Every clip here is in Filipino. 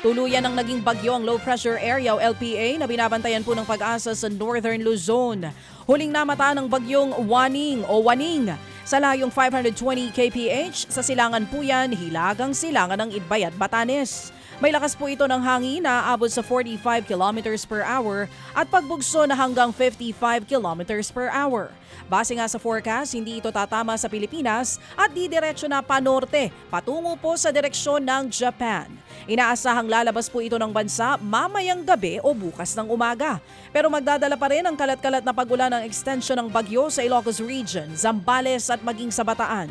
Tuluyan ang naging bagyo ang low pressure area o LPA na binabantayan po ng Pag-asa sa Northern Luzon. Huling namataan ng bagyong Waning sa layong 520 kph sa Silangan Puyan, Hilagang Silangan ng Itbay at Batanes. May lakas po ito ng hangin na aabot sa 45 kilometers per hour at pagbugso na hanggang 55 kilometers per hour. Base nga sa forecast, hindi ito tatama sa Pilipinas at didiretso na panorte patungo po sa direksyon ng Japan. Inaasahang lalabas po ito ng bansa mamayang gabi o bukas ng umaga. Pero magdadala pa rin ang kalat-kalat na pagulan ng extension ng bagyo sa Ilocos Region, Zambales at maging sa Bataan.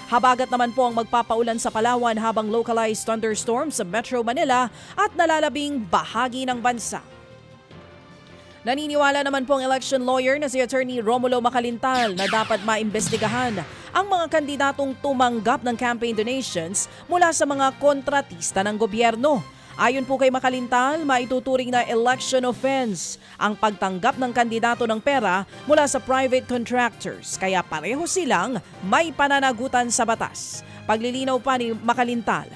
Habagat naman po ang magpapaulan sa Palawan habang localized thunderstorms sa Metro Manila at nalalabing bahagi ng bansa. Naniniwala naman po ang election lawyer na si Attorney Romulo Macalintal na dapat maimbestigahan ang mga kandidatong tumanggap ng campaign donations mula sa mga kontratista ng gobyerno. Ayon po kay Macalintal, maituturing na election offense ang pagtanggap ng kandidato ng pera mula sa private contractors, kaya pareho silang may pananagutan sa batas. Paglilinaw pa ni Macalintal,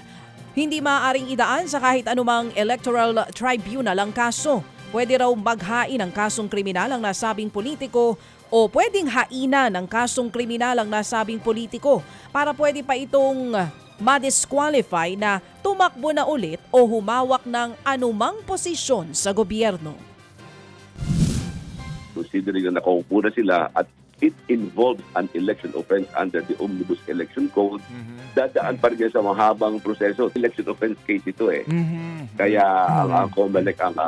hindi maaaring idaan sa kahit anumang electoral tribunal ang kaso. Pwede raw maghain ng kasong kriminal ang nasabing politiko o pwedeng haina ng kasong kriminal ang nasabing politiko para pwede pa itong ma-disqualify na tumakbo na ulit o humawak ng anumang posisyon sa gobyerno. Considering na nakaupo na sila at it involves an election offense under the Omnibus Election Code, dadaan pa rin sa mahabang proseso. Election offense case ito eh. Kaya ang COMELEC ang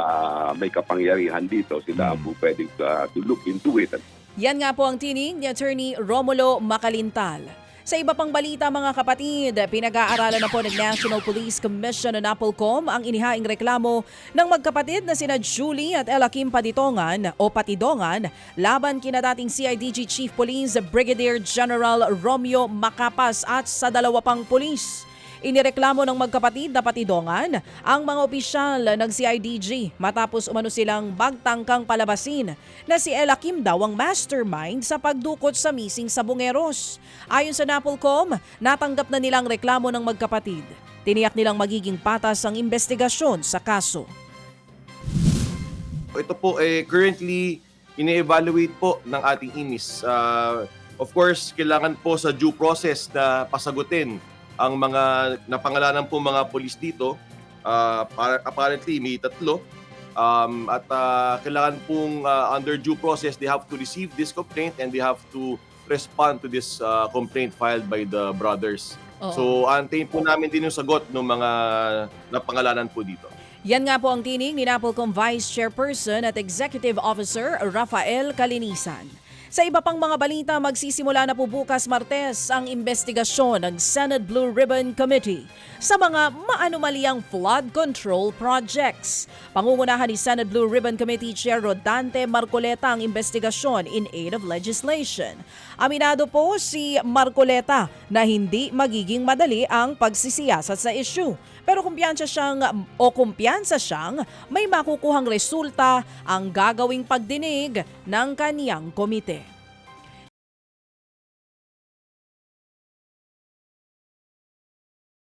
may kapangyarihan dito, sila ang pwedeng to look into it. Yan nga po ang tinig ni Attorney Romulo Macalintal. Sa iba pang balita mga kapatid, pinag-aaralan na po ng National Police Commission o NAPOLCOM ang inihaing reklamo ng magkapatid na sina Julie at Elakim Patidongan o Patidongan laban kina dating CIDG Chief Police Brigadier General Romeo Macapas at sa dalawa pang pulis. Inireklamo ng magkapatid na Patidongan ang mga opisyal ng CIDG matapos umano silang bagtangkang palabasin na si Elakim daw ang mastermind sa pagdukot sa missing sa Bungeros. Ayon sa NAPOLCOM, natanggap na nilang reklamo ng magkapatid. Tiniyak nilang magiging patas ang investigasyon sa kaso. Ito po currently ine-evaluate po ng ating INIS. Of course, kailangan po sa due process na pasagutin ang mga napangalanan po mga pulis dito. Apparently may 3 at kailangan pong under due process they have to receive this complaint and they have to respond to this complaint filed by the brothers. So antayin po namin din yung sagot ng mga napangalanan po dito. Yan nga po ang tinig ni NAPOLCOM Vice Chairperson at Executive Officer Rafael Calinisan. Sa iba pang mga balita, magsisimula na po bukas Martes ang investigasyon ng Senate Blue Ribbon Committee sa mga maanomaliang flood control projects. Pangungunahan ni Senate Blue Ribbon Committee Chair Rodante Marcoleta ang investigasyon in aid of legislation. Aminado po si Marcoleta na hindi magiging madali ang pagsisiyasat sa issue. Pero kumpiyansa siyang may makukuhang resulta ang gagawing pagdinig ng kaniyang komite.